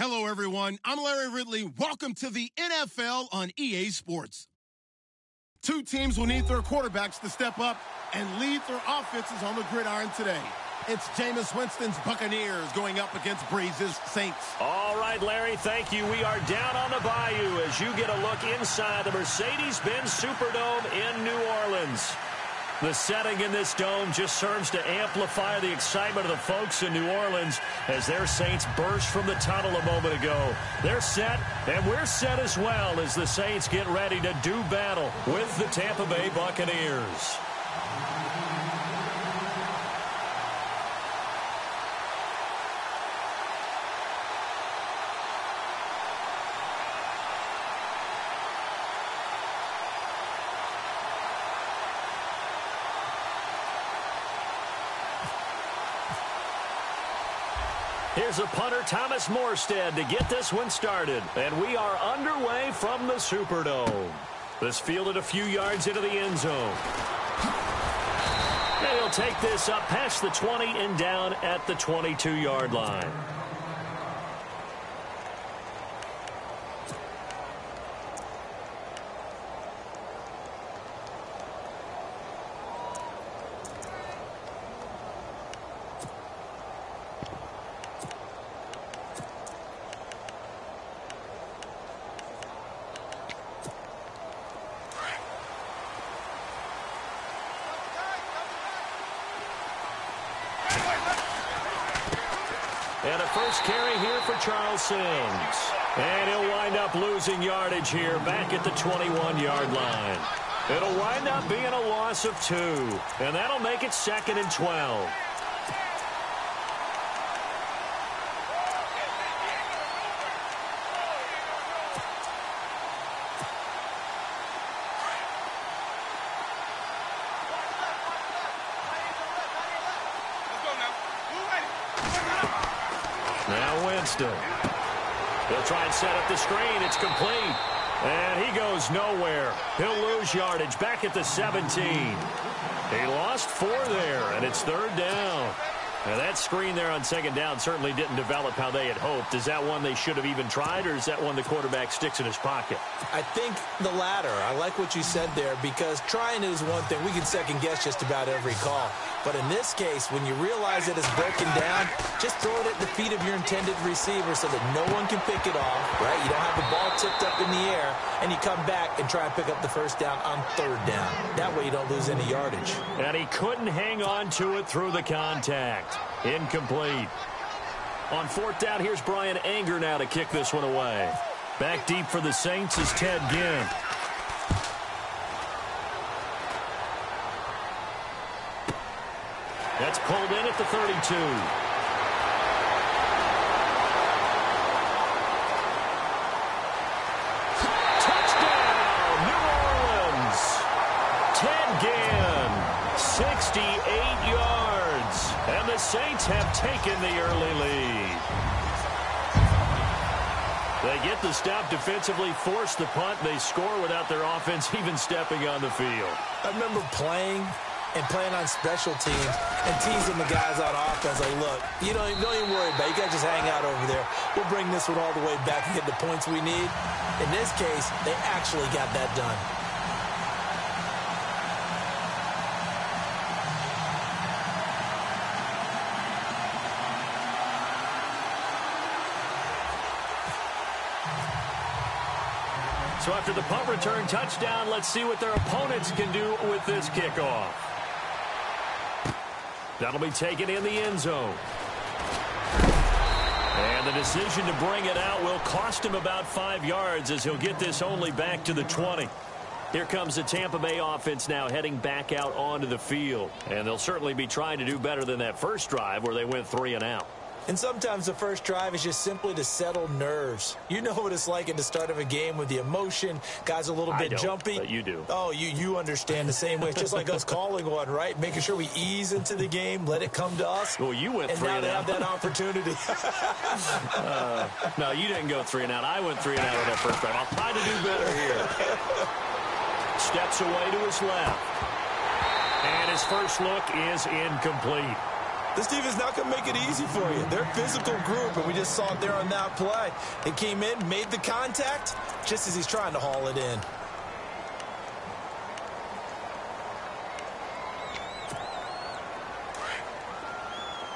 Hello, everyone. I'm Larry Ridley. Welcome to the NFL on EA Sports. Two teams will need their quarterbacks to step up and lead their offenses on the gridiron today. It's Jameis Winston's Buccaneers going up against Breeze's Saints. All right, Larry, thank you. We are down on the bayou as you get a look inside the Mercedes-Benz Superdome in New Orleans. The setting in this dome just serves to amplify the excitement of the folks in New Orleans as their Saints burst from the tunnel a moment ago. They're set, and we're set as well as the Saints get ready to do battle with the Tampa Bay Buccaneers. Here's a punter, Thomas Morstead, to get this one started. And we are underway from the Superdome. This fielded a few yards into the end zone. And he'll take this up past the 20 and down at the 22-yard line. And a first carry here for Charles Sims. And he'll wind up losing yardage here back at the 21-yard line. It'll wind up being a loss of 2. And that'll make it 2nd and 12. They'll try and set up the screen. It's complete. And he goes nowhere. He'll lose yardage back at the 17. He lost 4 there, and it's 3rd down. Now, that screen there on 2nd down certainly didn't develop how they had hoped. Is that one they should have even tried, or is that one the quarterback sticks in his pocket? I think the latter. I like what you said there, because trying is one thing. We can second-guess just about every call. But in this case, when you realize that it's broken down, just throw it at the feet of your intended receiver so that no one can pick it off, right? You don't have the ball tipped up in the air, and you come back and try and pick up the first down on 3rd down. That way you don't lose any yardage. And he couldn't hang on to it through the contact. Incomplete. On 4th down, here's Brian Anger now to kick this one away. Back deep for the Saints is Ted Ginn. That's pulled in at the 32. Touchdown, New Orleans. Ted Ginn, 68 yards. And the Saints have taken the early lead. They get the stop defensively, force the punt. They score without their offense even stepping on the field. I remember playing on special teams and teasing the guys on offense like, look, don't even worry about it. You guys just hang out over there. We'll bring this one all the way back and get the points we need. In this case, they actually got that done. So after the punt return touchdown, let's see what their opponents can do with this kickoff. That'll be taken in the end zone. And the decision to bring it out will cost him about 5 yards as he'll get this only back to the 20. Here comes the Tampa Bay offense now heading back out onto the field. And they'll certainly be trying to do better than that first drive where they went 3 and out. And sometimes the first drive is just simply to settle nerves. You know what it's like at the start of a game with the emotion. Guys a little bit jumpy. But you do. Oh, you understand the same way. It's just like us calling one, right? Making sure we ease into the game, let it come to us. Well, you went 3 and out. And now they have that opportunity. No, you didn't go 3 and out. I went 3 and out on that first drive. I'll try to do better here. Steps away to his left. And his first look is incomplete. This defense not going to make it easy for you. They're a physical group, and we just saw it there on that play. They came in, made the contact, just as he's trying to haul it in.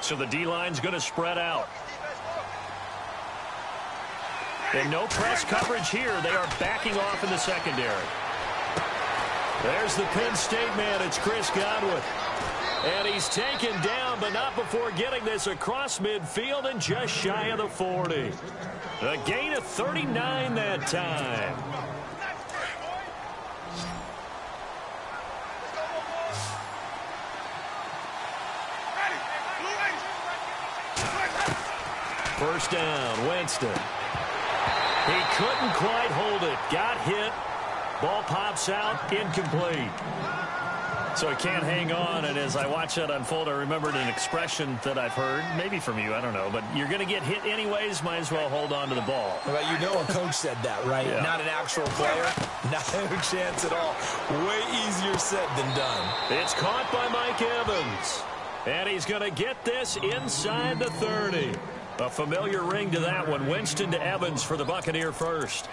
So the D-line's going to spread out. And no press coverage here. They are backing off in the secondary. There's the Penn State man. It's Chris Godwin. And he's taken down, but not before getting this across midfield and just shy of the 40. A gain of 39 that time. First down, Winston. He couldn't quite hold it. Got hit. Ball pops out, incomplete. So he can't hang on, and as I watch that unfold, I remembered an expression that I've heard, maybe from you, I don't know, but you're going to get hit anyways, might as well hold on to the ball. Well, you know a coach said that, right? Yeah. Not an actual player. Not a chance at all. Way easier said than done. It's caught by Mike Evans, and he's going to get this inside the 30. A familiar ring to that one. Winston to Evans for the Buccaneer first.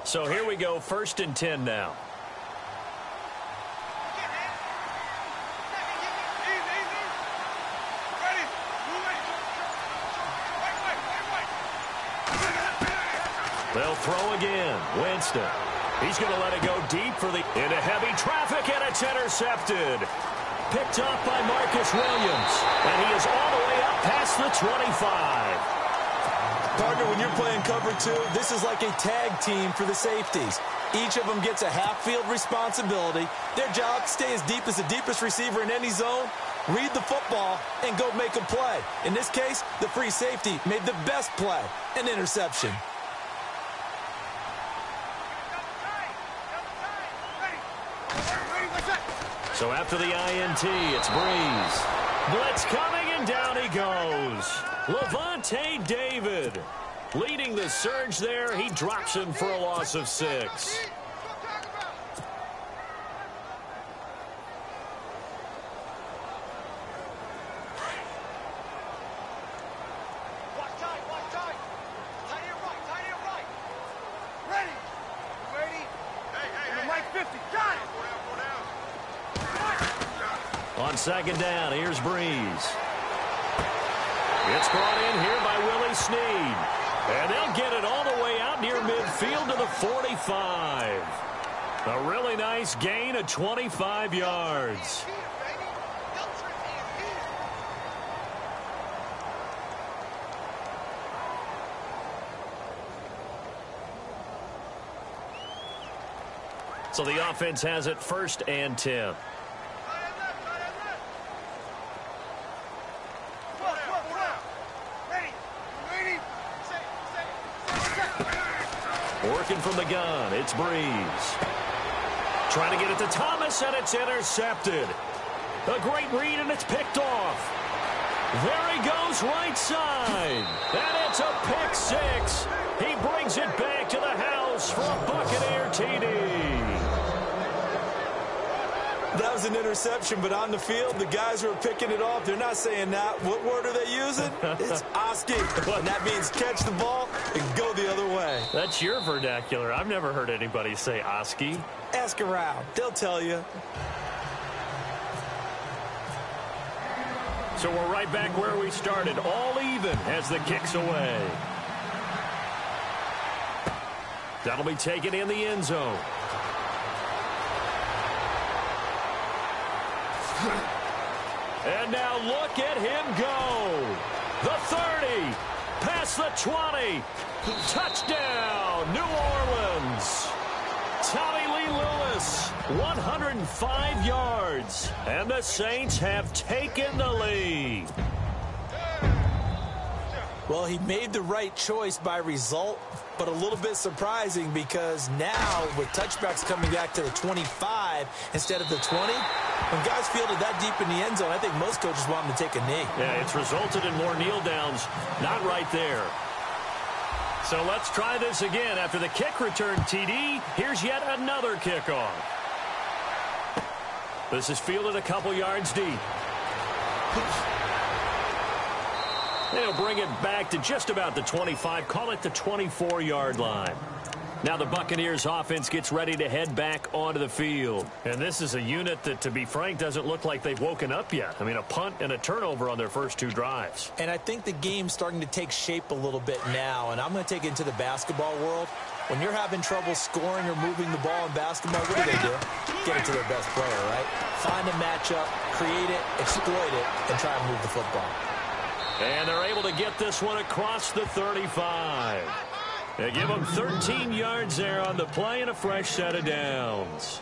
So here we go, 1st and 10 now. They'll throw again. Winston. He's going to let it go deep for the into heavy traffic, and it's intercepted. Picked off by Marcus Williams, and he is all the way up past the 25. Partner, when you're playing cover 2, this is like a tag team for the safeties. Each of them gets a half-field responsibility. Their job, stay as deep as the deepest receiver in any zone, read the football, and go make a play. In this case, the free safety made the best play, an interception. So after the INT, it's Breeze. Blitz coming, and down he goes. Levante David leading the surge there. He drops him for a loss of 6. On 2nd down, here's Breeze. It's brought in here by Willie Snead. And they'll get it all the way out near midfield to the 45. A really nice gain of 25 yards. So the offense has it 1st and 10. Working from the gun, it's Breeze. Trying to get it to Thomas, and it's intercepted. A great read, and it's picked off. There he goes, right side. And it's a pick 6. He brings it back to the house for a Buccaneer TD. That was an interception, but on the field, the guys who are picking it off, they're not saying that. What word are they using? It's Oski. And that means catch the ball and go the other way. That's your vernacular. I've never heard anybody say Oski. Ask around. They'll tell you. So we're right back where we started, all even as the kick's away. That'll be taken in the end zone. And now look at him go. The 30, past the 20, touchdown, New Orleans. Tommy Lee Lewis, 105 yards, and the Saints have taken the lead. Well, he made the right choice by result, but a little bit surprising because now with touchbacks coming back to the 25 instead of the 20, when guys fielded that deep in the end zone, I think most coaches want them to take a knee. Yeah, it's resulted in more kneel downs. Not right there. So let's try this again. After the kick return TD, here's yet another kickoff. This is fielded a couple yards deep. They'll bring it back to just about the 25, call it the 24-yard line. Now the Buccaneers offense gets ready to head back onto the field. And this is a unit that, to be frank, doesn't look like they've woken up yet. I mean, a punt and a turnover on their first two drives. And I think the game's starting to take shape a little bit now, and I'm going to take it into the basketball world. When you're having trouble scoring or moving the ball in basketball, what do? Get it to their best player, right? Find a matchup, create it, exploit it, and try and move the football. And they're able to get this one across the 35. They give them 13 yards there on the play and a fresh set of downs.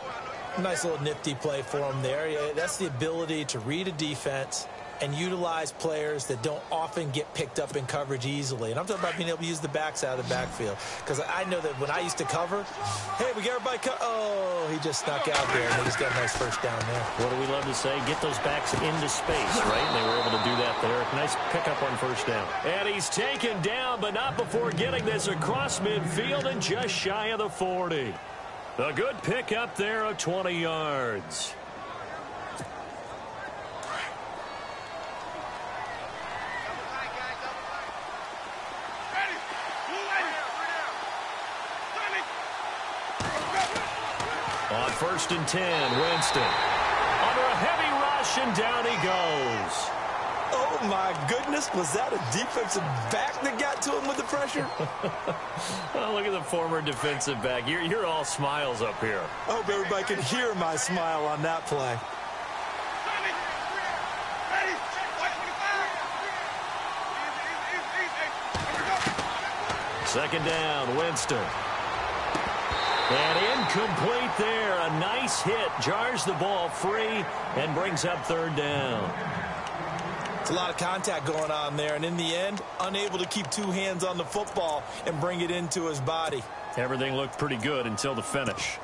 Nice little nifty play for them there. Yeah, that's the ability to read a defense and utilize players that don't often get picked up in coverage easily. And I'm talking about being able to use the backs out of the backfield. Because I know that when I used to cover, hey, we got everybody oh, he just snuck out there, and they just got a nice first down there. What do we love to say? Get those backs into space, right? And they were able to do that there. Nice pickup on first down. And he's taken down, but not before getting this across midfield and just shy of the 40. A good pickup there of 20 yards. On 1st and 10, Winston. Under a heavy rush, and down he goes. Oh, my goodness. Was that a defensive back that got to him with the pressure? Oh, look at the former defensive back. You're all smiles up here. I hope everybody can hear my smile on that play. Second down, Winston. And incomplete there. A nice hit. Jars the ball free and brings up third down. It's a lot of contact going on there. And in the end, unable to keep two hands on the football and bring it into his body. Everything looked pretty good until the finish.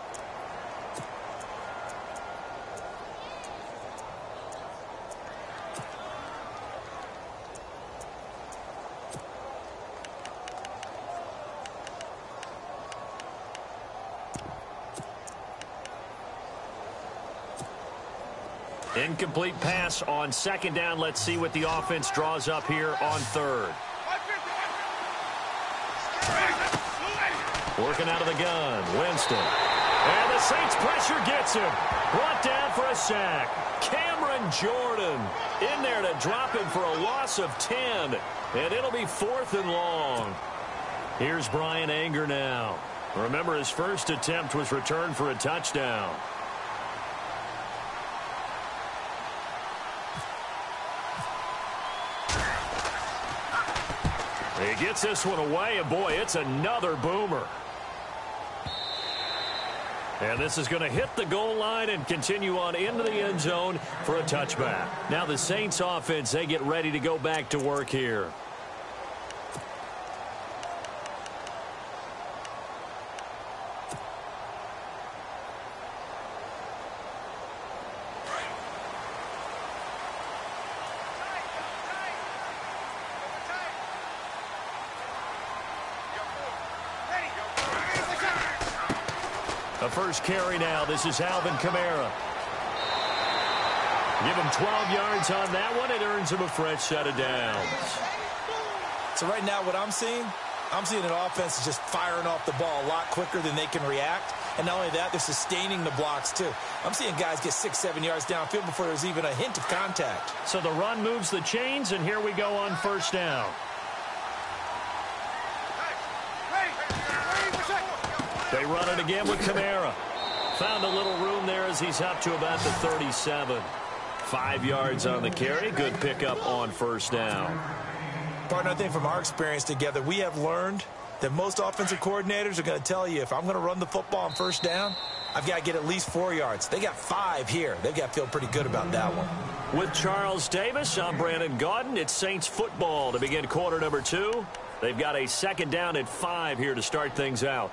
Incomplete pass on second down. Let's see what the offense draws up here on third. Working out of the gun, Winston. And the Saints pressure gets him. Brought down for a sack. Cameron Jordan in there to drop him for a loss of 10. And it'll be 4th and long. Here's Brian Anger now. Remember, his first attempt was returned for a touchdown. He gets this one away, and boy, it's another boomer. And this is going to hit the goal line and continue on into the end zone for a touchback. Now the Saints offense, they get ready to go back to work here. The first carry now. This is Alvin Kamara. Give him 12 yards on that one. It earns him a fresh set of downs. So right now what I'm seeing an offense is just firing off the ball a lot quicker than they can react. And not only that, they're sustaining the blocks too. I'm seeing guys get 6-7 yards downfield before there's even a hint of contact. So the run moves the chains, and here we go on first down. They run it again with Kamara. Found a little room there as he's up to about the 37. 5 yards on the carry. Good pickup on first down. Partner, I think from our experience together, we have learned that most offensive coordinators are going to tell you, if I'm going to run the football on first down, I've got to get at least 4 yards. They got 5 here. They've got to feel pretty good about that one. With Charles Davis, I'm Brandon Gaudin. It's Saints football to begin quarter number 2. They've got a second down at 5 here to start things out.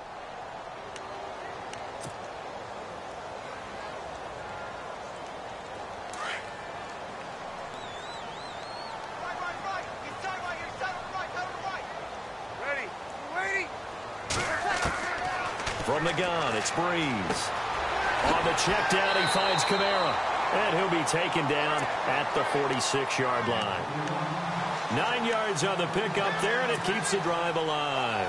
From the gun, it's Breeze. On the check down, he finds Kamara. And he'll be taken down at the 46-yard line. 9 yards on the pickup there, and it keeps the drive alive.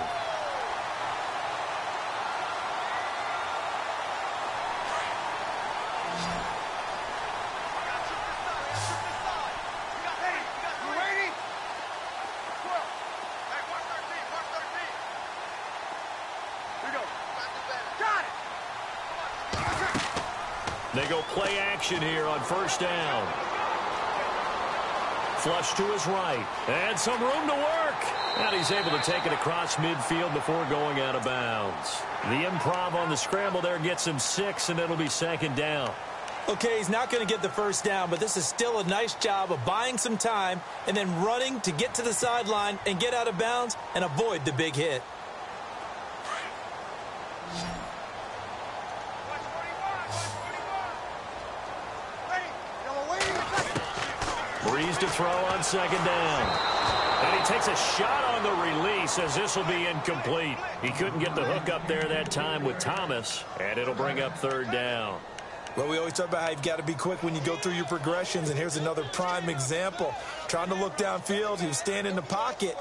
They go play action here on first down. Flush to his right. And some room to work. And he's able to take it across midfield before going out of bounds. The improv on the scramble there gets him 6, and it'll be second down. Okay, he's not going to get the first down, but this is still a nice job of buying some time and then running to get to the sideline and get out of bounds and avoid the big hit. Breeze to throw on second down. And he takes a shot on the release as this will be incomplete. He couldn't get the hook up there that time with Thomas, and it'll bring up third down. Well, we always talk about how you've got to be quick when you go through your progressions, and here's another prime example. Trying to look downfield, he was standing in the pocket,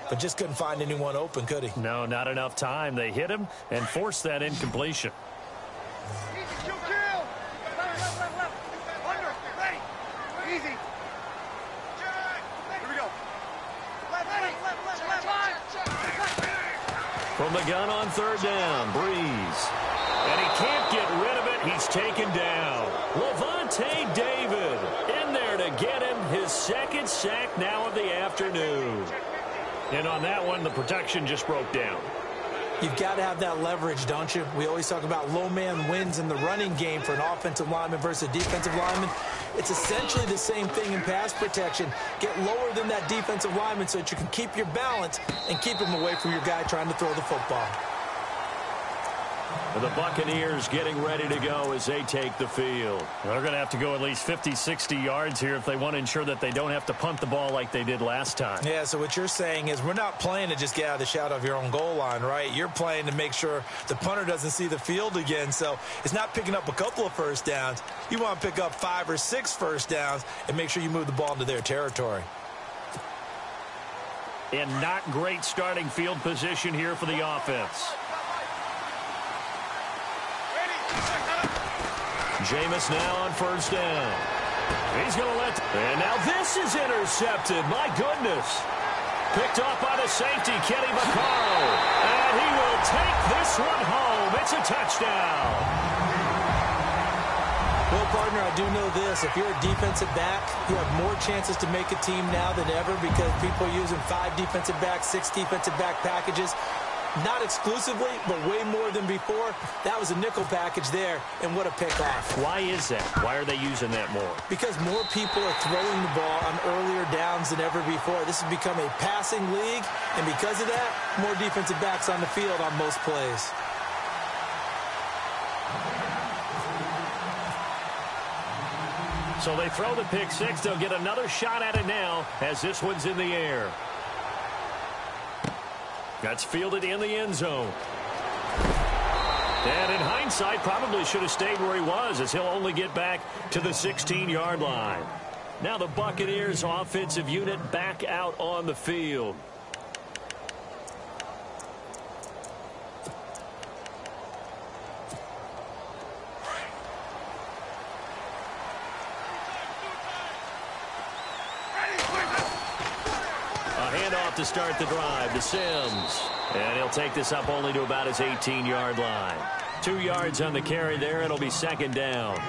but just couldn't find anyone open, could he? No, not enough time. They hit him and forced that incompletion. From the gun on third down, Breeze. And he can't get rid of it. He's taken down. Lavonte David in there to get him his second sack now of the afternoon. And on that one, the protection just broke down. You've got to have that leverage, don't you? We always talk about low man wins in the running game for an offensive lineman versus a defensive lineman. It's essentially the same thing in pass protection. Get lower than that defensive lineman so that you can keep your balance and keep him away from your guy trying to throw the football. The Buccaneers getting ready to go as they take the field. They're going to have to go at least 50, 60 yards here if they want to ensure that they don't have to punt the ball like they did last time. Yeah, so what you're saying is we're not playing to just get out of the shadow of your own goal line, right? You're playing to make sure the punter doesn't see the field again. So it's not picking up a couple of first downs. You want to pick up 5 or 6 first downs and make sure you move the ball into their territory. And not great starting field position here for the offense. Jameis now on first down. He's going to let... And now this is intercepted. My goodness. Picked off by the safety, Kenny Vaccaro. And he will take this one home. It's a touchdown. Well, partner, I do know this. If you're a defensive back, you have more chances to make a team now than ever because people are using 5 defensive backs, 6 defensive back packages. Not exclusively, but way more than before. That was a nickel package there, and what a pickoff. Why is that? Why are they using that more? Because more people are throwing the ball on earlier downs than ever before. This has become a passing league, and because of that, more defensive backs on the field on most plays. So they throw the pick 6. They'll get another shot at it now as this one's in the air. That's fielded in the end zone. And in hindsight, probably should have stayed where he was as he'll only get back to the 16-yard line. Now the Buccaneers offensive unit back out on the field. To start the drive to Sims. And he'll take this up only to about his 18-yard line. 2 yards on the carry there. It'll be second down.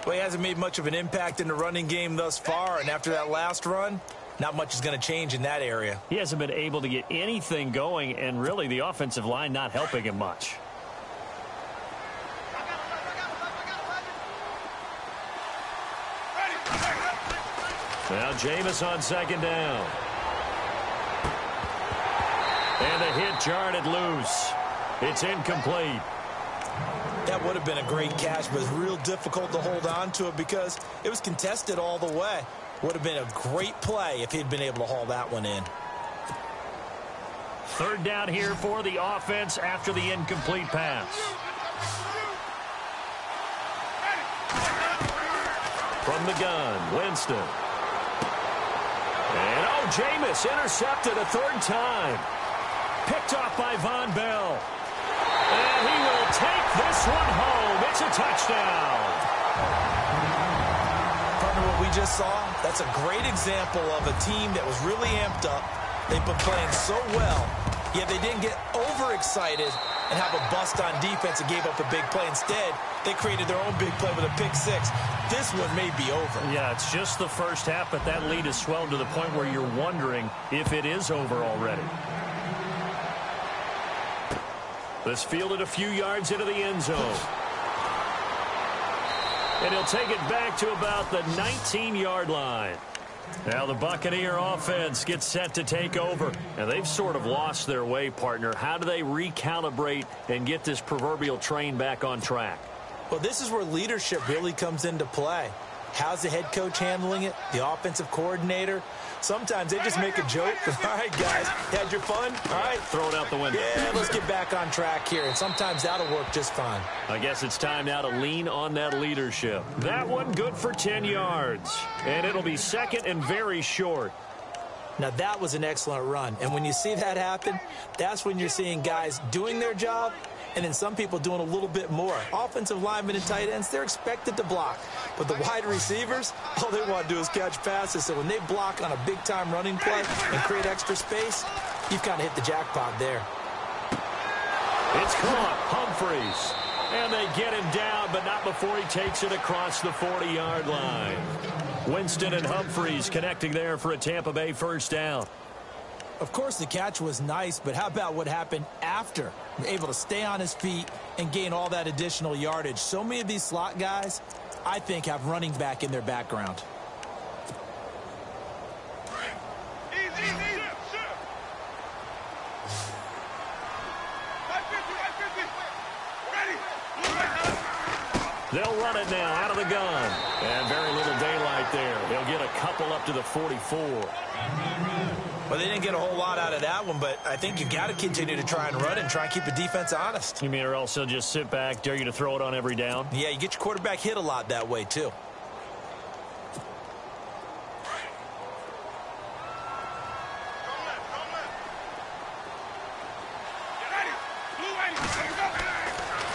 Well, he hasn't made much of an impact in the running game thus far, and after that last run, not much is going to change in that area. He hasn't been able to get anything going, and really the offensive line not helping him much. Now Jameis on second down. And the hit jarred it loose. It's incomplete. That would have been a great catch, but it's real difficult to hold on to it because it was contested all the way. Would have been a great play if he'd been able to haul that one in. Third down here for the offense after the incomplete pass. From the gun, Winston. And Jameis intercepted a third time. Picked off by Von Bell. And he will take this one home. It's a touchdown. Partner, what we just saw, that's a great example of a team that was really amped up. They've been playing so well, yet they didn't get overexcited and have a bust on defense and gave up a big play. Instead, they created their own big play with a pick six. This one may be over. Yeah, it's just the first half, but that lead has swelled to the point where you're wondering if it is over already. This fielded a few yards into the end zone. And he'll take it back to about the 19-yard line. Now the Buccaneer offense gets set to take over. And they've sort of lost their way, partner. How do they recalibrate and get this proverbial train back on track? Well, this is where leadership really comes into play. How's the head coach handling it? The offensive coordinator? Sometimes they just make a joke. All right, guys, had your fun? All right. Throw it out the window. Yeah, let's get back on track here. And sometimes that'll work just fine. I guess it's time now to lean on that leadership. That one good for 10 yards. And it'll be second and very short. Now, that was an excellent run. And when you see that happen, that's when you're seeing guys doing their job and then some people doing a little bit more. Offensive linemen and tight ends, they're expected to block. But the wide receivers, all they want to do is catch passes. So when they block on a big-time running play and create extra space, you've kind of hit the jackpot there. It's caught. Humphreys. And they get him down, but not before he takes it across the 40-yard line. Winston and Humphreys connecting there for a Tampa Bay first down. Of course, the catch was nice, but how about what happened after? Able to stay on his feet and gain all that additional yardage. So many of these slot guys, I think, have running back in their background. They'll run it now out of the gun. And very little daylight there. They'll get a couple up to the 44. Well, they didn't get a whole lot out of that one, but I think you got to continue to try and run and try and keep the defense honest. You mean or else they'll just sit back, dare you to throw it on every down? Yeah, you get your quarterback hit a lot that way, too.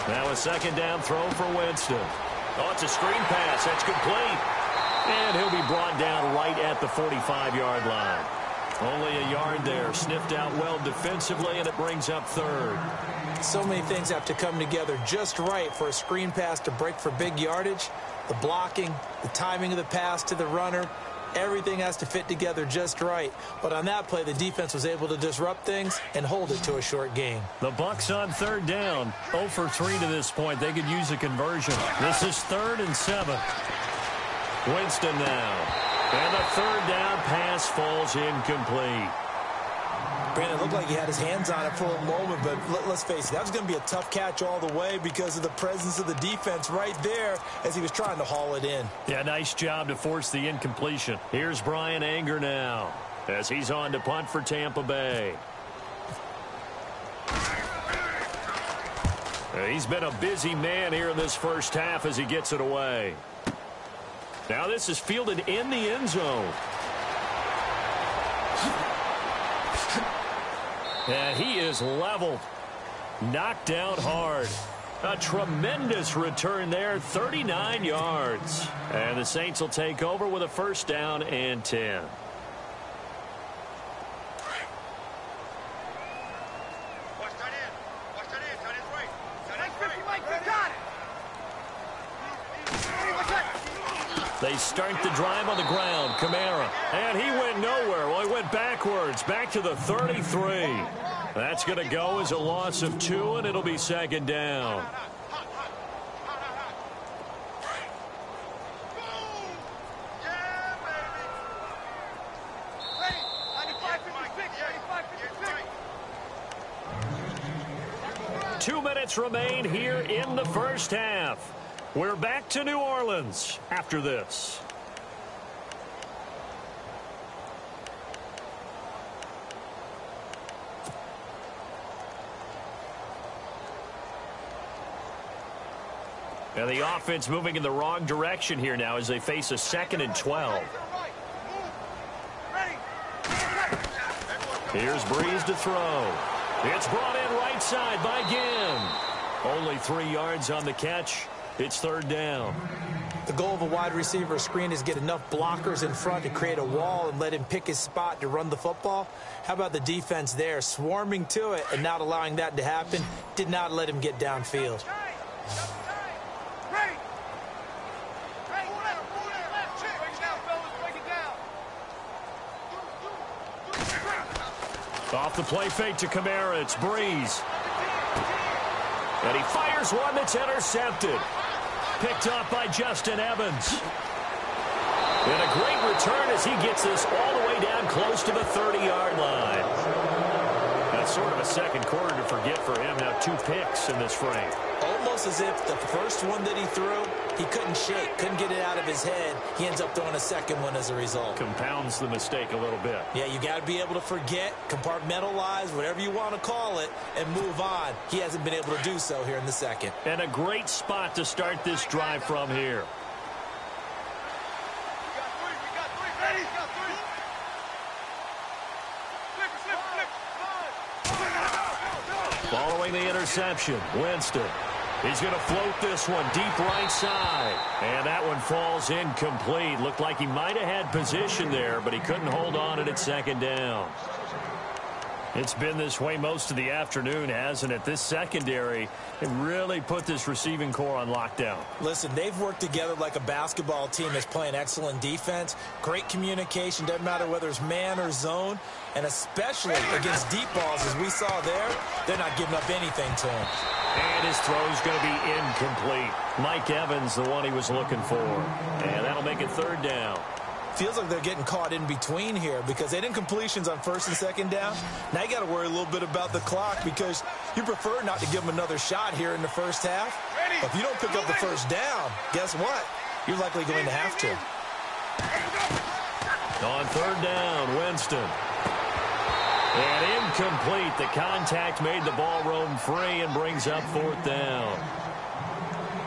Now a second down throw for Winston. Oh, it's a screen pass. That's complete. And he'll be brought down right at the 45-yard line. Only a yard there. Sniffed out well defensively, and it brings up third. So many things have to come together just right for a screen pass to break for big yardage. The blocking, the timing of the pass to the runner, everything has to fit together just right. But on that play, the defense was able to disrupt things and hold it to a short gain. The Bucs on third down. 0 for 3 to this point. They could use a conversion. This is 3rd and 7. Winston now. And the third down pass falls incomplete. Brandon, it looked like he had his hands on it for a moment, but let's face it, that was going to be a tough catch all the way because of the presence of the defense right there as he was trying to haul it in. Yeah, nice job to force the incompletion. Here's Brian Anger now as he's on to punt for Tampa Bay. He's been a busy man here in this first half as he gets it away. Now this is fielded in the end zone. And he is leveled. Knocked down hard. A tremendous return there, 39 yards. And the Saints will take over with a first down and 10. They start the drive on the ground. Kamara. And he went nowhere. Well, he went backwards. Back to the 33. That's going to go as a loss of 2, and it'll be second down. 2 minutes remain here in the first half. We're back to New Orleans after this. And the offense moving in the wrong direction here now as they face a 2nd and 12. Here's Breeze to throw. It's brought in right side by Ginn. Only 3 yards on the catch. It's 3rd down. The goal of a wide receiver screen is get enough blockers in front to create a wall and let him pick his spot to run the football. How about the defense there, swarming to it and not allowing that to happen? Did not let him get downfield. Off the play fake to Kamara, it's Breeze. And he fires one that's intercepted. Picked up by Justin Evans. And a great return as he gets this all the way down close to the 30-yard line. That's sort of a second quarter to forget for him. Now 2 picks in this frame. Almost as if the first one that he threw, he couldn't shake, couldn't get it out of his head. He ends up throwing a second one as a result. Compounds the mistake a little bit. Yeah, you got to be able to forget, compartmentalize, whatever you want to call it, and move on. He hasn't been able to do so here in the second. And a great spot to start this drive from here. Following the interception, Winston. He's going to float this one deep right side. And that one falls incomplete. Looked like he might have had position there, but he couldn't hold on it at 2nd down. It's been this way most of the afternoon, hasn't it? This secondary can really put this receiving core on lockdown. Listen, they've worked together like a basketball team that's playing excellent defense. Great communication, doesn't matter whether it's man or zone. And especially against deep balls, as we saw there, they're not giving up anything to him. And his throw's going to be incomplete. Mike Evans, the one he was looking for. And that'll make it 3rd down. Feels like they're getting caught in between here because they didn't incompletions on 1st and 2nd down. Now you got to worry a little bit about the clock because you prefer not to give them another shot here in the first half. But if you don't pick up the 1st down, guess what? You're likely going to have to. On 3rd down, Winston. And incomplete. The contact made the ball roam free and brings up 4th down.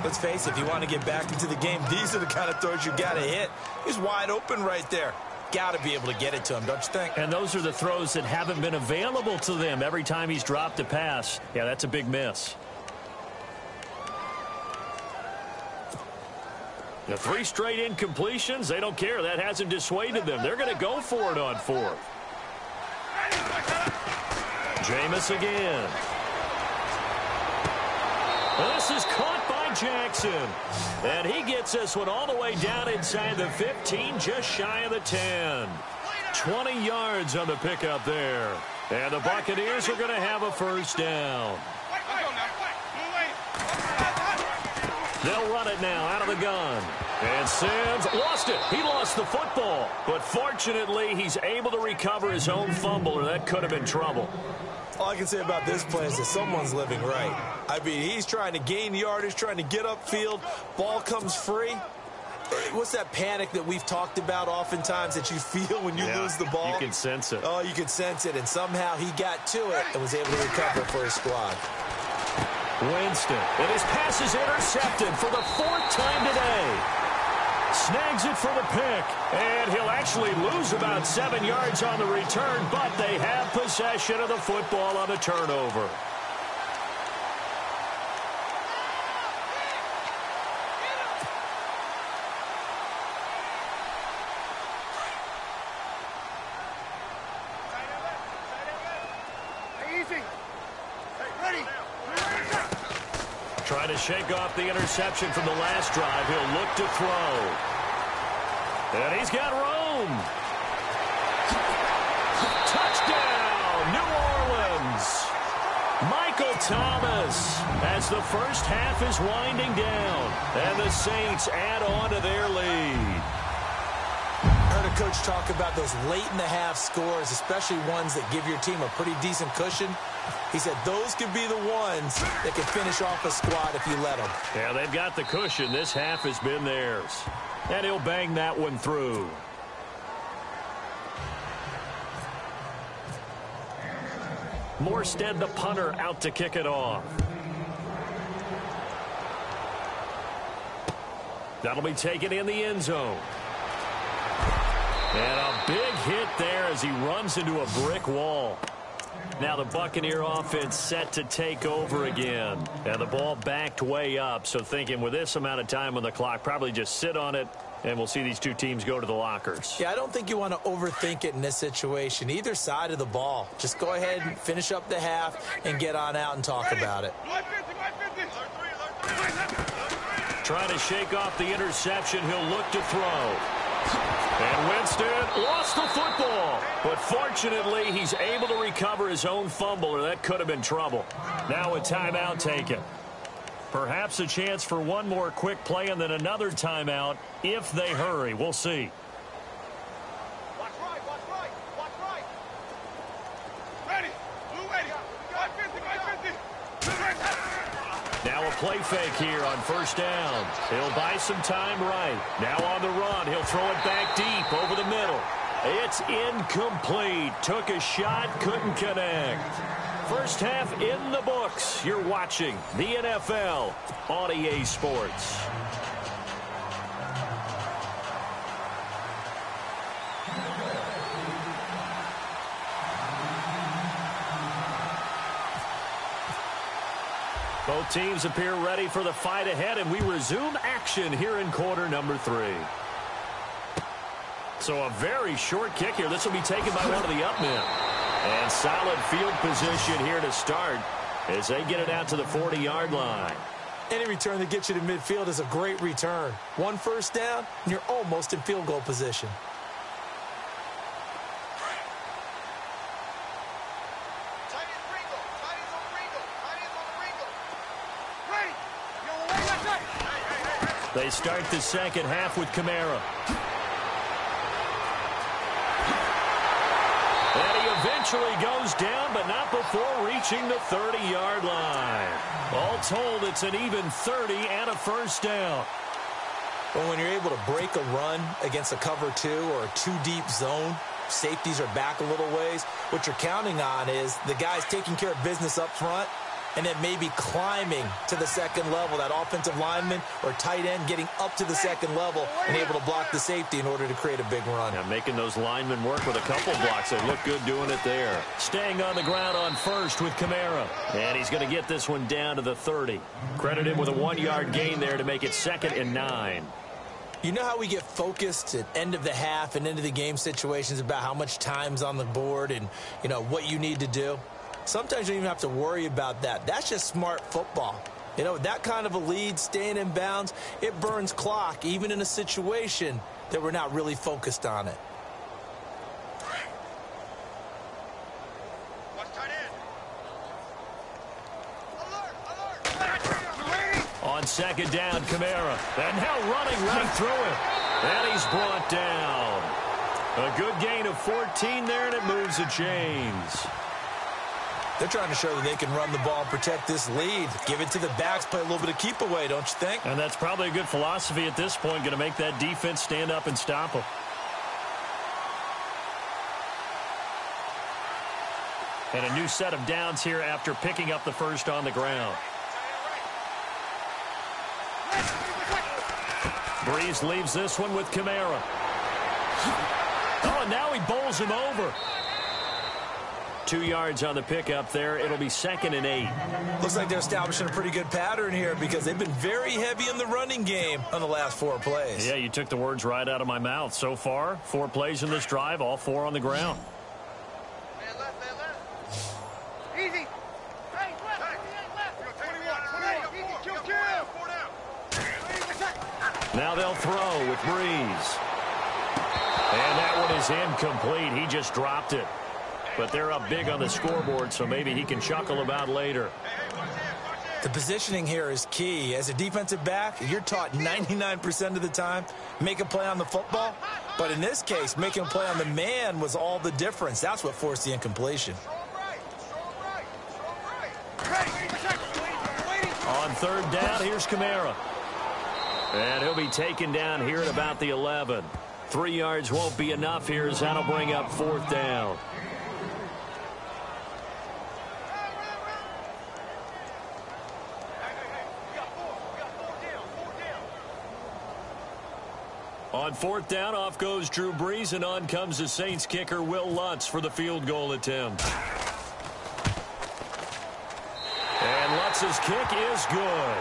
Let's face it, if you want to get back into the game, these are the kind of throws you got to hit. He's wide open right there. Got to be able to get it to him, don't you think? And those are the throws that haven't been available to them every time he's dropped a pass. Yeah, that's a big miss. The 3 straight incompletions, they don't care. That hasn't dissuaded them. They're going to go for it on 4th. Jameis again. This is caught by Jackson. And he gets this one all the way down inside the 15, just shy of the 10. 20 yards on the pickup there. And the Buccaneers are going to have a 1st down. They'll run it now out of the gun. And Sims lost it. He lost the football. But fortunately, he's able to recover his own fumble, or that could have been trouble. All I can say about this play is that someone's living right. I mean, he's trying to gain yardage, trying to get upfield. Ball comes free. What's that panic that we've talked about oftentimes that you feel when you lose the ball? You can sense it. Oh, you can sense it. And somehow he got to it and was able to recover for his squad. Winston. And his pass is intercepted for the 4th time today. Snags it for the pick. And he'll actually lose about 7 yards on the return, but they have possession of the football on the turnover. Trying to shake off the interception from the last drive. He'll look to throw. And he's got room. Touchdown, New Orleans. Michael Thomas as the first half is winding down. And the Saints add on to their lead. Heard a coach talk about those late-in-the-half scores, especially ones that give your team a pretty decent cushion. He said those could be the ones that can finish off a squad if you let them. Yeah, they've got the cushion. This half has been theirs. And he'll bang that one through. Morstead, the punter, out to kick it off. That'll be taken in the end zone. And a big hit there as he runs into a brick wall. Now the Buccaneer offense set to take over again. And the ball backed way up. So thinking with this amount of time on the clock, probably just sit on it, and we'll see these two teams go to the lockers. Yeah, I don't think you want to overthink it in this situation. Either side of the ball. Just go ahead and finish up the half and get on out and talk about it. Trying to shake off the interception. He'll look to throw. And Winston lost the football. But fortunately, he's able to recover his own fumble, or that could have been trouble. Now a timeout taken. Perhaps a chance for one more quick play and then another timeout if they hurry. We'll see. Watch right, watch right, watch right. Ready, blue ready. 550. Now a play fake here on first down. He'll buy some time right. Now on the run, he'll throw it back deep over the middle. It's incomplete. Took a shot, couldn't connect. First half in the books. You're watching the NFL on EA Sports. Both teams appear ready for the fight ahead, and we resume action here in quarter number 3. So a very short kick here. This will be taken by one of the up men. And solid field position here to start as they get it out to the 40-yard line. Any return that gets you to midfield is a great return. One first down, and you're almost in field goal position. They start the second half with Kamara. And he eventually goes down, but not before reaching the 30-yard line. All told, it's an even 30 and a first down. Well, when you're able to break a run against a cover 2 or a 2-deep zone, safeties are back a little ways. What you're counting on is the guys taking care of business up front and then maybe climbing to the second level, that offensive lineman or tight end getting up to the second level and able to block the safety in order to create a big run. Yeah, making those linemen work with a couple blocks. They look good doing it there. Staying on the ground on first with Kamara. And he's going to get this one down to the 30. Credit him with a 1-yard gain there to make it 2nd and 9. You know how we get focused at end of the half and into the game situations about how much time's on the board and, you know, what you need to do? Sometimes you don't even have to worry about that. That's just smart football. You know, that kind of a lead, staying in bounds, it burns clock, even in a situation that we're not really focused on it. On second down, Kamara. And now running right through it. And he's brought down. A good gain of 14 there, and it moves the chains. They're trying to show that they can run the ball and protect this lead. Give it to the backs, play a little bit of keep away, don't you think? And that's probably a good philosophy at this point, going to make that defense stand up and stop them. And a new set of downs here after picking up the first on the ground. Breeze leaves this one with Kamara. Oh, and now he bowls him over. 2 yards on the pickup there. It'll be 2nd and 8. Looks like they're establishing a pretty good pattern here because they've been very heavy in the running game on the last 4 plays. Yeah, you took the words right out of my mouth. So far, 4 plays in this drive, all 4 on the ground. Man left. Easy. Hey, left. 21. Easy, Now they'll throw with Breeze. And that one is incomplete. He just dropped it. But they're up big on the scoreboard, so maybe he can chuckle about later. The positioning here is key. As a defensive back, you're taught 99% of the time, make a play on the football. But in this case, making a play on the man was all the difference. That's what forced the incompletion. On third down, here's Kamara. And he'll be taken down here at about the 11. 3 yards won't be enough here as that'll bring up fourth down. On fourth down, off goes Drew Brees, and on comes the Saints kicker, Will Lutz, for the field goal attempt. And Lutz's kick is good.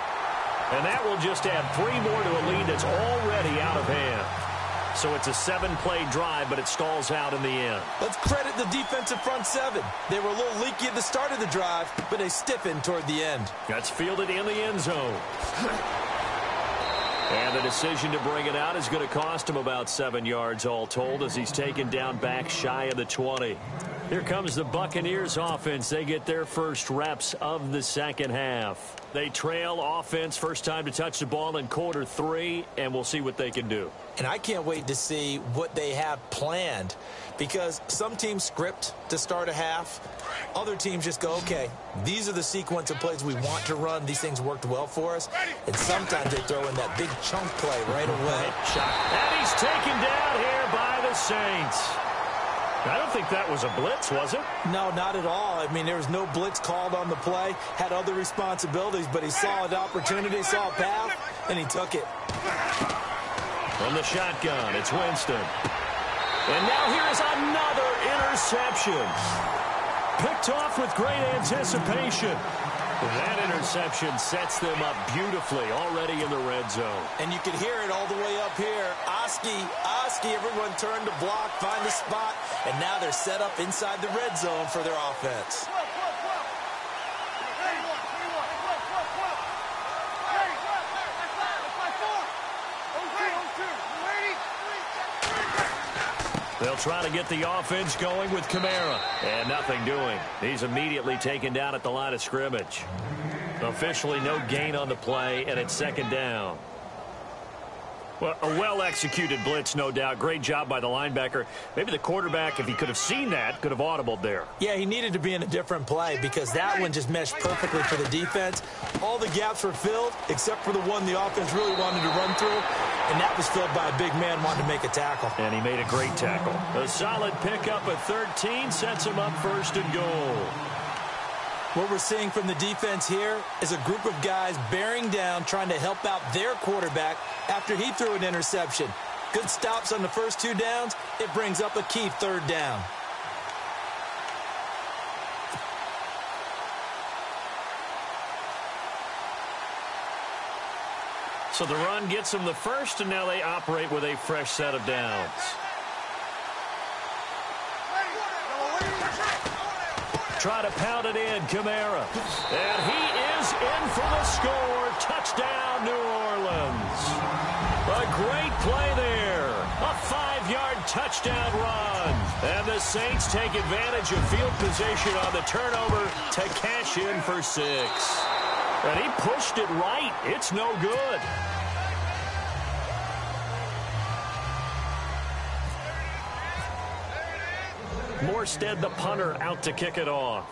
And that will just add 3 more to a lead that's already out of hand. So it's a 7-play drive, but it stalls out in the end. Let's credit the defensive front 7. They were a little leaky at the start of the drive, but they stiffened toward the end. That's fielded in the end zone. And the decision to bring it out is going to cost him about 7 yards all told as he's taken down back shy of the 20. Here comes the Buccaneers offense. They get their first reps of the second half. They trail offense, first time to touch the ball in quarter 3, and we'll see what they can do. And I can't wait to see what they have planned, because some teams script to start a half. Other teams just go, okay, these are the sequence of plays we want to run. These things worked well for us. And sometimes they throw in that big chunk play right away. And he's taken down here by the Saints. I don't think that was a blitz, was it? No, not at all. I mean, there was no blitz called on the play. Had other responsibilities, but he saw an opportunity, saw a path, and he took it. From the shotgun, it's Winston. And now here is another interception. Picked off with great anticipation. That interception sets them up beautifully already in the red zone. And you can hear it all the way up here. Oski, everyone turned to block, find a spot, and now they're set up inside the red zone for their offense. They'll try to get the offense going with Kamara. And nothing doing. He's immediately taken down at the line of scrimmage. Officially no gain on the play, and it's second down. Well, a well-executed blitz, no doubt. Great job by the linebacker. Maybe the quarterback, if he could have seen that, could have audibled there. Yeah, he needed to be in a different play because that one just meshed perfectly for the defense. All the gaps were filled except for the one the offense really wanted to run through, and that was filled by a big man wanting to make a tackle. And he made a great tackle. A solid pickup at 13 sets him up first and goal. What we're seeing from the defense here is a group of guys bearing down, trying to help out their quarterback after he threw an interception. Good stops on the first 2 downs. It brings up a key third down. So the run gets them the first, and now they operate with a fresh set of downs. Try to pound it in, Kamara. And he is in for the score. Touchdown, New Orleans. A great play there. A 5-yard touchdown run. And the Saints take advantage of field position on the turnover to cash in for 6. And he pushed it right. It's no good. Morstead, the punter, out to kick it off.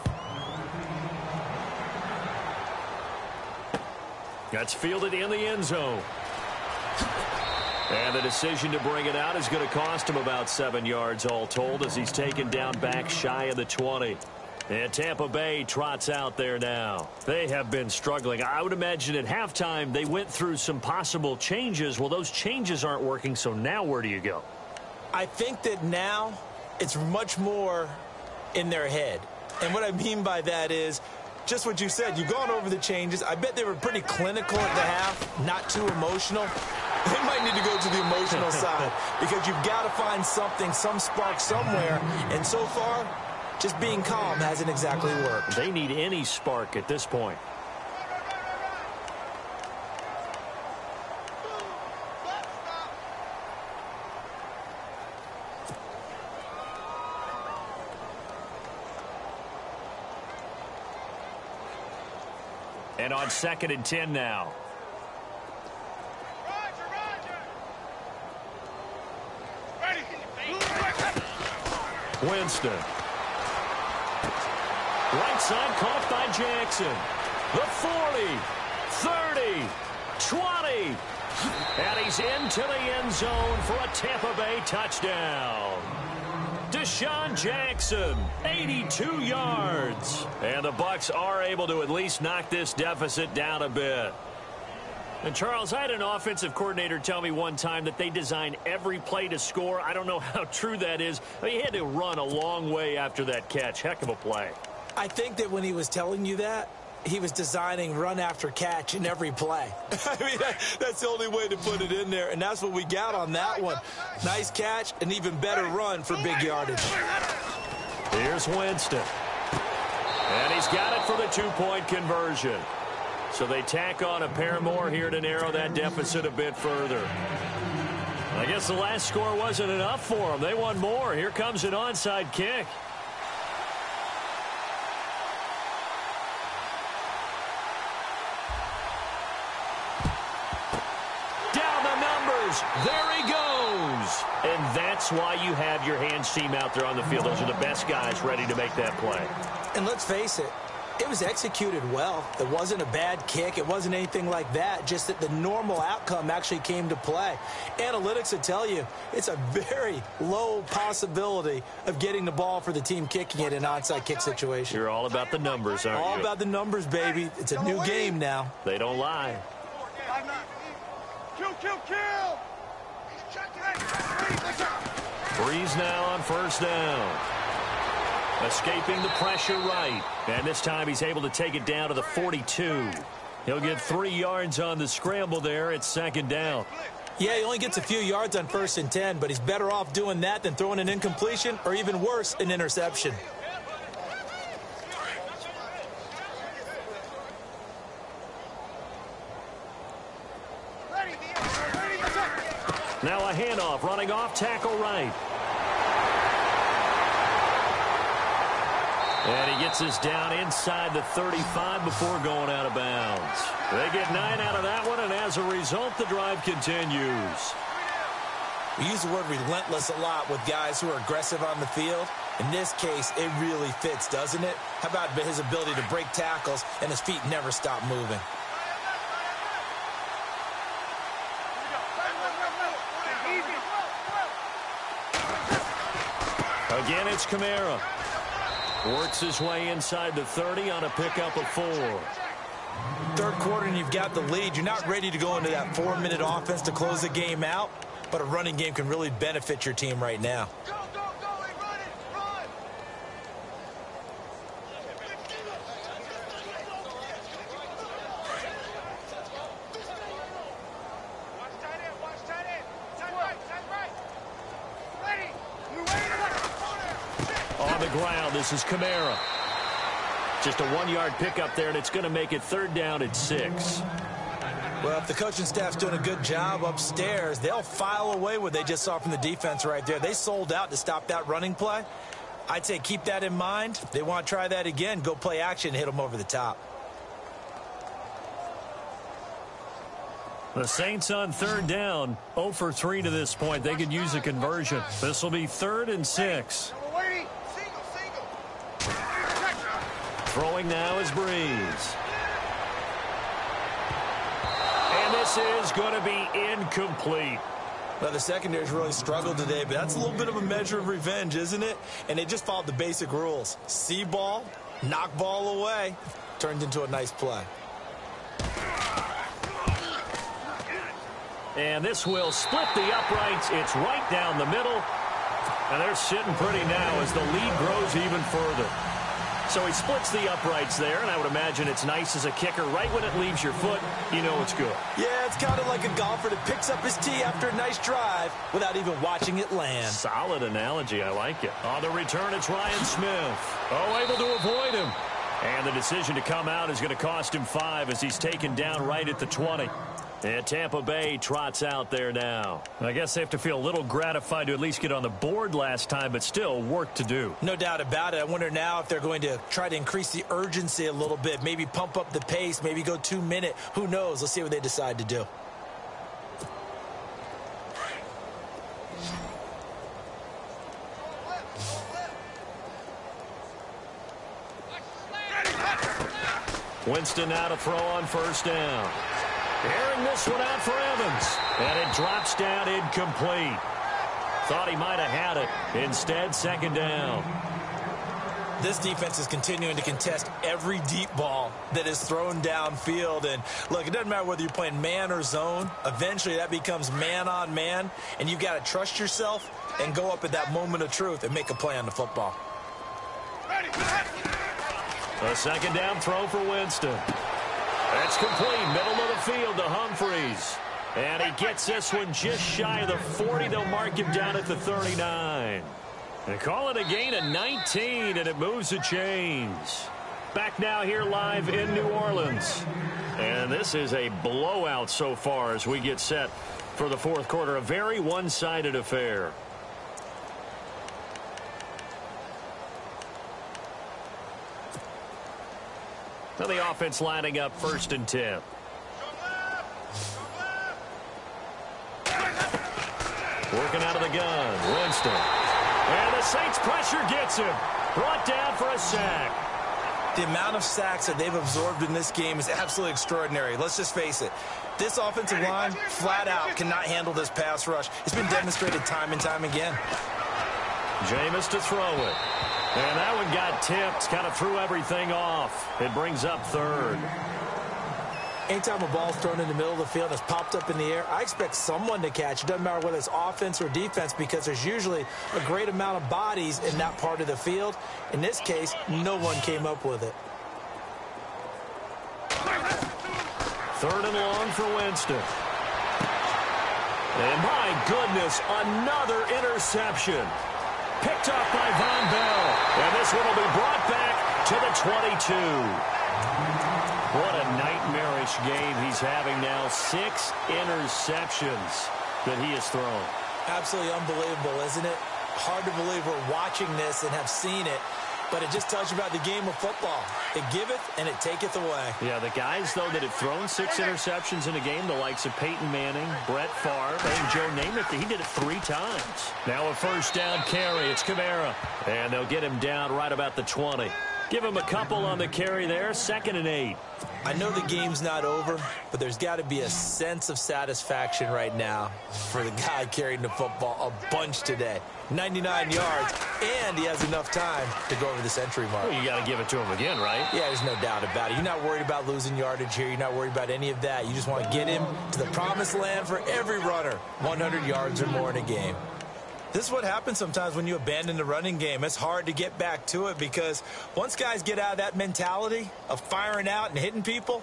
That's fielded in the end zone. And the decision to bring it out is going to cost him about 7 yards all told as he's taken down back shy of the 20. And Tampa Bay trots out there now. They have been struggling. I would imagine at halftime they went through some possible changes. Well, those changes aren't working, so now where do you go? I think that now it's much more in their head. And what I mean by that is just what you said. You've gone over the changes. I bet they were pretty clinical at the half, not too emotional. They might need to go to the emotional side because you've got to find something, some spark somewhere. And so far, just being calm hasn't exactly worked. They need any spark at this point. And on 2nd and 10 now. Winston. Right side caught by Jackson. The 40, 30, 20. And he's into the end zone for a Tampa Bay touchdown. Deshaun Jackson, 82 yards. And the Bucs are able to at least knock this deficit down a bit. And, Charles, I had an offensive coordinator tell me one time that they design every play to score. I don't know how true that is. I mean, he had to run a long way after that catch. Heck of a play. I think that when he was telling you that, he was designing run after catch in every play. I mean, that's the only way to put it in there, and that's what we got on that one. Nice catch, an even better run for big yardage. Here's Winston. And he's got it for the 2-point conversion. So they tack on a pair more here to narrow that deficit a bit further. I guess the last score wasn't enough for them. They want more. Here comes an onside kick. There he goes. And that's why you have your hands team out there on the field. Those are the best guys ready to make that play. And let's face it, it was executed well. It wasn't a bad kick. It wasn't anything like that. Just that the normal outcome actually came to play. Analytics will tell you it's a very low possibility of getting the ball for the team kicking it in an onside kick situation. You're all about the numbers, aren't you? All about the numbers, baby. It's a new game now. They don't lie. Kill! Breeze now on 1st down. Escaping the pressure right. And this time he's able to take it down to the 42. He'll get 3 yards on the scramble there at 2nd down. Yeah, he only gets a few yards on 1st and 10, but he's better off doing that than throwing an incompletion or even worse, an interception. Now a handoff, running off tackle right. And he gets us down inside the 35 before going out of bounds. They get 9 out of that one, and as a result, the drive continues. We use the word relentless a lot with guys who are aggressive on the field. In this case, it really fits, doesn't it? How about his ability to break tackles and his feet never stop moving? Again, it's Kamara. Works his way inside the 30 on a pickup of 4. Third quarter and you've got the lead. You're not ready to go into that 4-minute offense to close the game out, but a running game can really benefit your team right now. Go, run it, run! Watch tight end. Tight right. Ready. On the ground, this is Kamara. Just a 1-yard pickup there, and it's going to make it 3rd down at 6. Well, if the coaching staff's doing a good job upstairs, they'll file away what they just saw from the defense right there. They sold out to stop that running play. I'd say keep that in mind. If they want to try that again, go play action and hit them over the top. The Saints on 3rd down, 0 for 3 to this point. They could use a conversion. This will be 3rd and 6. Throwing now is Breeze. And this is going to be incomplete. Well, the secondary's really struggled today, but that's a little bit of a measure of revenge, isn't it? And they just followed the basic rules. See ball, knock ball away, turned into a nice play. And this will split the uprights. It's right down the middle. And they're sitting pretty now as the lead grows even further. So he splits the uprights there, and I would imagine it's nice as a kicker. Right when it leaves your foot, you know it's good. Yeah, it's kind of like a golfer that picks up his tee after a nice drive without even watching it land. Solid analogy. I like it. On the return, it's Ryan Smith. Oh, able to avoid him. And the decision to come out is going to cost him 5 as he's taken down right at the 20. And Tampa Bay trots out there now. I guess they have to feel a little gratified to at least get on the board last time, but still work to do. No doubt about it. I wonder now if they're going to try to increase the urgency a little bit, maybe pump up the pace, maybe go 2-minute. Who knows? Let's see what they decide to do. Winston now to throw on first down. Airing this one out for Evans. And it drops down incomplete. Thought he might have had it. Instead, second down. This defense is continuing to contest every deep ball that is thrown downfield. And, look, it doesn't matter whether you're playing man or zone. Eventually, that becomes man-on-man. And you've got to trust yourself and go up at that moment of truth and make a play on the football. A second down throw for Winston. That's complete. Middle of the field to Humphries. And he gets this one just shy of the 40. They'll mark him down at the 39. They call it a gain of 19, and it moves the chains. Back now here live in New Orleans. And this is a blowout so far as we get set for the fourth quarter. A very one-sided affair. Now the offense lining up 1st and 10. Working out of the gun, Winston. And the Saints pressure gets him. Brought down for a sack. The amount of sacks that they've absorbed in this game is absolutely extraordinary. Let's just face it. This offensive line, flat out, cannot handle this pass rush. It's been demonstrated time and time again. Jameis to throw it. And that one got tipped, kind of threw everything off. It brings up 3rd. Anytime a ball's thrown in the middle of the field and it's popped up in the air, I expect someone to catch. It doesn't matter whether it's offense or defense because there's usually a great amount of bodies in that part of the field. In this case, no one came up with it. 3rd and long for Winston. And my goodness, another interception. Picked off by Von Bell. And this one will be brought back to the 22. What a nightmarish game he's having now. 6 interceptions that he has thrown. Absolutely unbelievable, isn't it? Hard to believe we're watching this and have seen it. But it just tells you about the game of football. It giveth and it taketh away. Yeah, the guys, though, that have thrown 6 interceptions in a game, the likes of Peyton Manning, Brett Favre, and Joe Namath, he did it 3 times. Now a first down carry. It's Kamara. And they'll get him down right about the 20. Give him a couple on the carry there. 2nd and 8. I know the game's not over, but there's got to be a sense of satisfaction right now for the guy carrying the football a bunch today. 99 yards, and he has enough time to go over the century mark. Well, you got to give it to him again, right? Yeah, there's no doubt about it. You're not worried about losing yardage here. You're not worried about any of that. You just want to get him to the promised land for every runner, 100 yards or more in a game. This is what happens sometimes when you abandon the running game. It's hard to get back to it because once guys get out of that mentality of firing out and hitting people,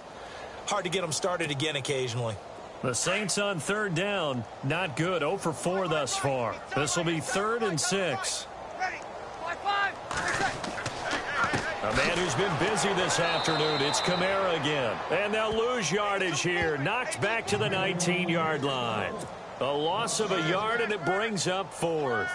hard to get them started again occasionally. The Saints on 3rd down, not good. 0 for 4 thus far. This will be 3rd and 6. A man who's been busy this afternoon, it's Kamara again. And they'll lose yardage here. Knocked back to the 19-yard line. A loss of a yard, and it brings up 4th.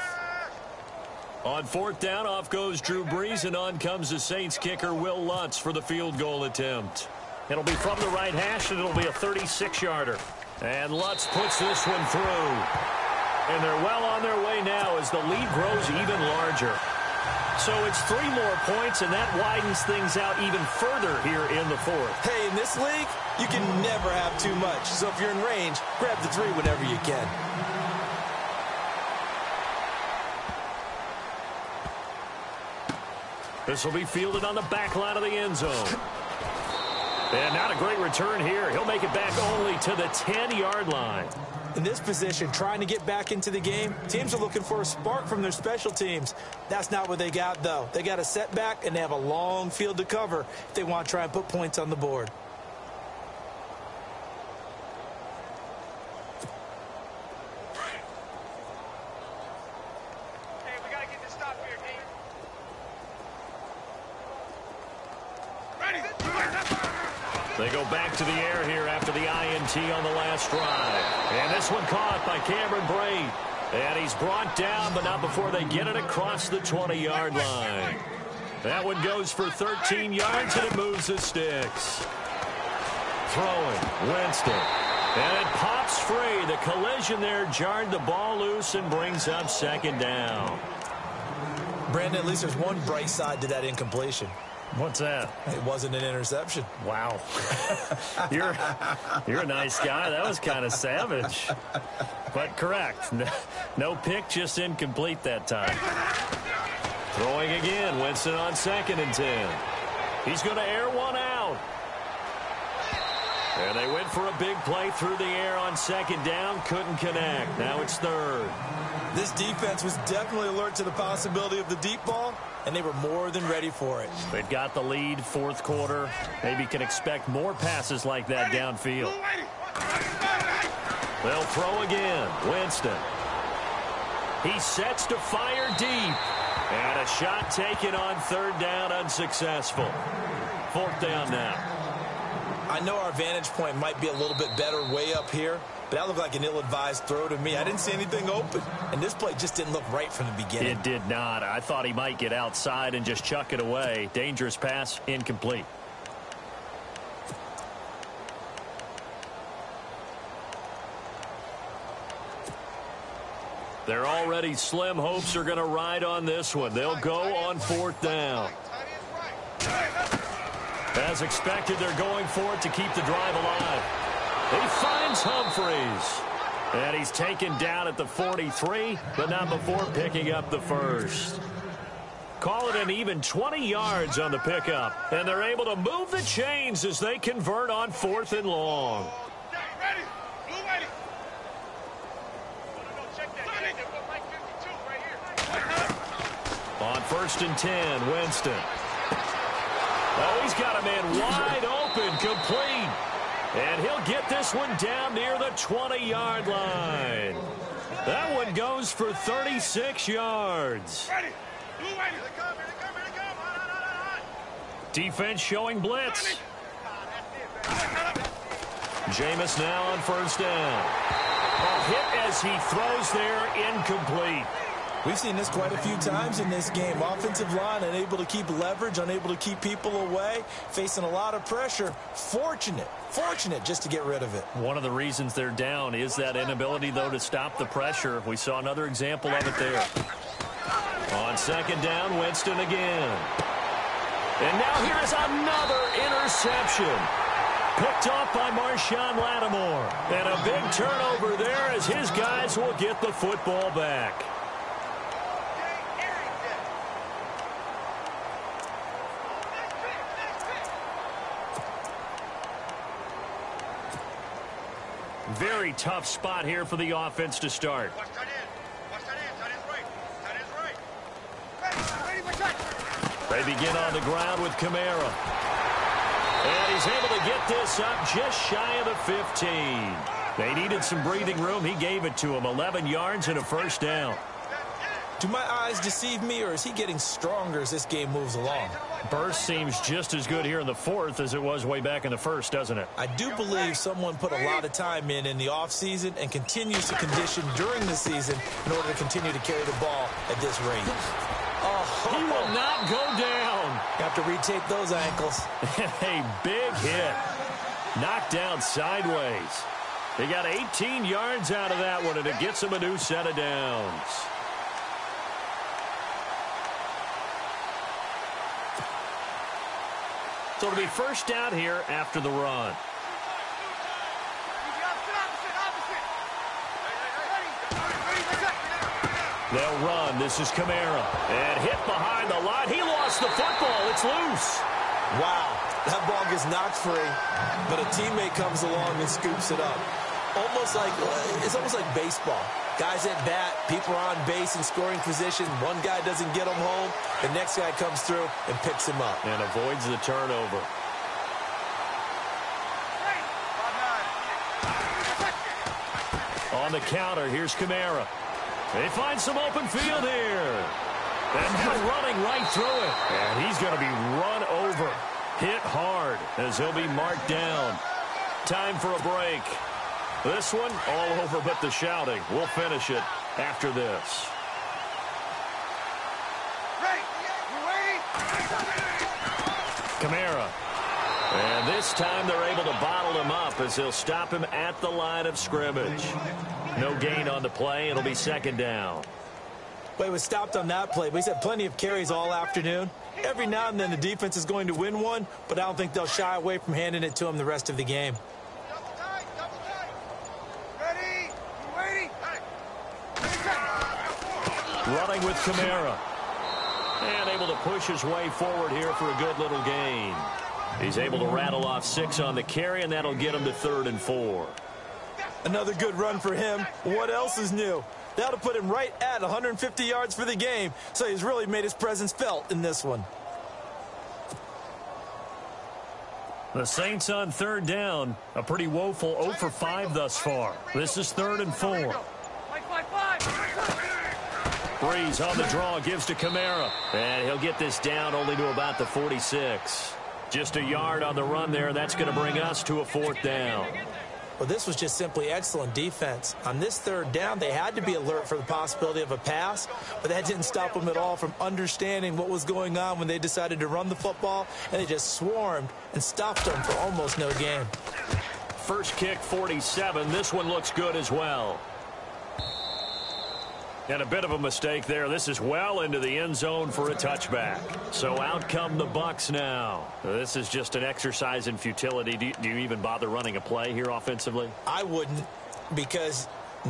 On 4th down, off goes Drew Brees, and on comes the Saints kicker, Will Lutz, for the field goal attempt. It'll be from the right hash, and it'll be a 36-yarder. And Lutz puts this one through. And they're well on their way now as the lead grows even larger. So it's 3 more points, and that widens things out even further here in the 4th. Hey, in this league, you can never have too much. So if you're in range, grab the 3 whenever you can. This will be fielded on the back line of the end zone. And not a great return here. He'll make it back only to the 10-yard line. In this position, trying to get back into the game, teams are looking for a spark from their special teams. That's not what they got, though. They got a setback, and they have a long field to cover if they want to try and put points on the board. Hey, we got to get this stop here, team. Ready? They go back to the air here after the INT on the last drive. And this one caught by Cameron Brate. And he's brought down, but not before they get it across the 20-yard line. That one goes for 13 yards, and it moves the sticks. Throwing, Winston. And it pops free. The collision there jarred the ball loose and brings up second down. Brandon, at least there's one bright side to that incompletion. What's that? It wasn't an interception. Wow. You're a nice guy. That was kind of savage. But correct. No pick, just incomplete that time. Throwing again. Winston on 2nd and 10. He's going to air one out. And they went for a big play through the air on 2nd down. Couldn't connect. Now it's 3rd. This defense was definitely alert to the possibility of the deep ball, and they were more than ready for it. They've got the lead, 4th quarter. Maybe can expect more passes like that downfield. They'll throw again. Winston. He sets to fire deep. And a shot taken on 3rd down, unsuccessful. 4th down now. I know our vantage point might be a little bit better way up here, but that looked like an ill-advised throw to me. I didn't see anything open, and this play just didn't look right from the beginning. It did not. I thought he might get outside and just chuck it away. Dangerous pass, incomplete. They're already slim hopes are going to ride on this one. They'll go on 4th down. As expected, they're going for it to keep the drive alive. He finds Humphreys. And he's taken down at the 43, but not before picking up the first. Call it an even 20 yards on the pickup. And they're able to move the chains as they convert on 4th and long. On 1st and 10, Winston. Oh, he's got a man wide open, complete. And he'll get this one down near the 20-yard line. That one goes for 36 yards. Defense showing blitz. Jameis now on 1st down. A hit as he throws there, incomplete. We've seen this quite a few times in this game. Offensive line unable to keep leverage, unable to keep people away, facing a lot of pressure. Fortunate just to get rid of it. One of the reasons they're down is that inability, though, to stop the pressure. We saw another example of it there. On 2nd down, Winston again. And now here is another interception. Picked off by Marshawn Lattimore. And a big turnover there as his guys will get the football back. Very tough spot here for the offense to start. They begin on the ground with Kamara. And he's able to get this up just shy of the 15. They needed some breathing room. He gave it to him. 11 yards and a 1st down. Do my eyes deceive me, or is he getting stronger as this game moves along? Burst seems just as good here in the 4th as it was way back in the 1st, doesn't it? I do believe someone put a lot of time in the offseason and continues to condition during the season in order to continue to carry the ball at this rate. Oh, he will not go down. Have to retape those ankles. A big hit. Knocked down sideways. They got 18 yards out of that one, and it gets him a new set of downs. So it'll be 1st down here after the run. They'll run. This is Kamara. And hit behind the line. He lost the football. It's loose. Wow. That ball gets knocked free, but a teammate comes along and scoops it up. It's almost like baseball. Guys at bat, people are on base in scoring position. One guy doesn't get him home. The next guy comes through and picks him up. And avoids the turnover. On the counter, here's Kamara. They find some open field here. And now running right through it. And he's going to be run over. Hit hard as he'll be marked down. Time for a break. This one all over but the shouting. We'll finish it after this. Kamara. And this time they're able to bottle him up as he'll stop him at the line of scrimmage. No gain on the play. It'll be second down. Well, he was stopped on that play, but he's had plenty of carries all afternoon. Every now and then the defense is going to win one, but I don't think they'll shy away from handing it to him the rest of the game. Running with Kamara. And able to push his way forward here for a good little gain. He's able to rattle off 6 on the carry, and that'll get him to 3rd and 4. Another good run for him. What else is new? That'll put him right at 150 yards for the game, so he's really made his presence felt in this one. The Saints on 3rd down. A pretty woeful 0 for 5 thus far. This is 3rd and 4. Breeze on the draw, gives to Kamara. And he'll get this down only to about the 46. Just a yard on the run there. That's going to bring us to a 4th down. Well, this was just simply excellent defense. On this 3rd down, they had to be alert for the possibility of a pass, but that didn't stop them at all from understanding what was going on when they decided to run the football, and they just swarmed and stopped them for almost no gain. First kick, 47. This one looks good as well. And a bit of a mistake there. This is well into the end zone for a touchback. So out come the Bucs now. This is just an exercise in futility. Do you even bother running a play here offensively? I wouldn't, because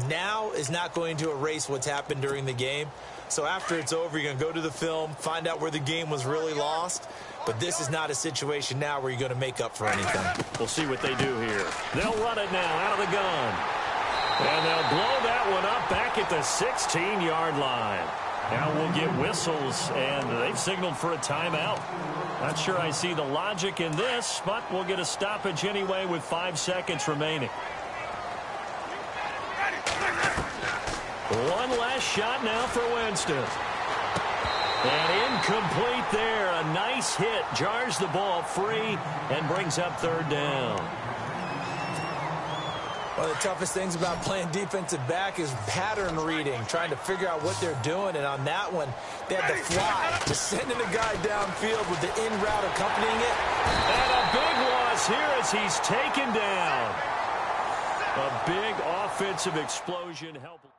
now is not going to erase what's happened during the game. So after it's over, you're going to go to the film, find out where the game was really lost. But this is not a situation now where you're going to make up for anything. We'll see what they do here. They'll run it now out of the gun. And they'll blow that one up back at the 16-yard line. Now we'll get whistles, and they've signaled for a timeout. Not sure I see the logic in this, but we'll get a stoppage anyway with 5 seconds remaining. One last shot now for Winston. And incomplete there. A nice hit. Jars the ball free and brings up 3rd down. One of the toughest things about playing defensive back is pattern reading, trying to figure out what they're doing. And on that one, they had to fly, just sending a guy downfield with the in route accompanying it. And a big loss here as he's taken down. A big offensive explosion helped.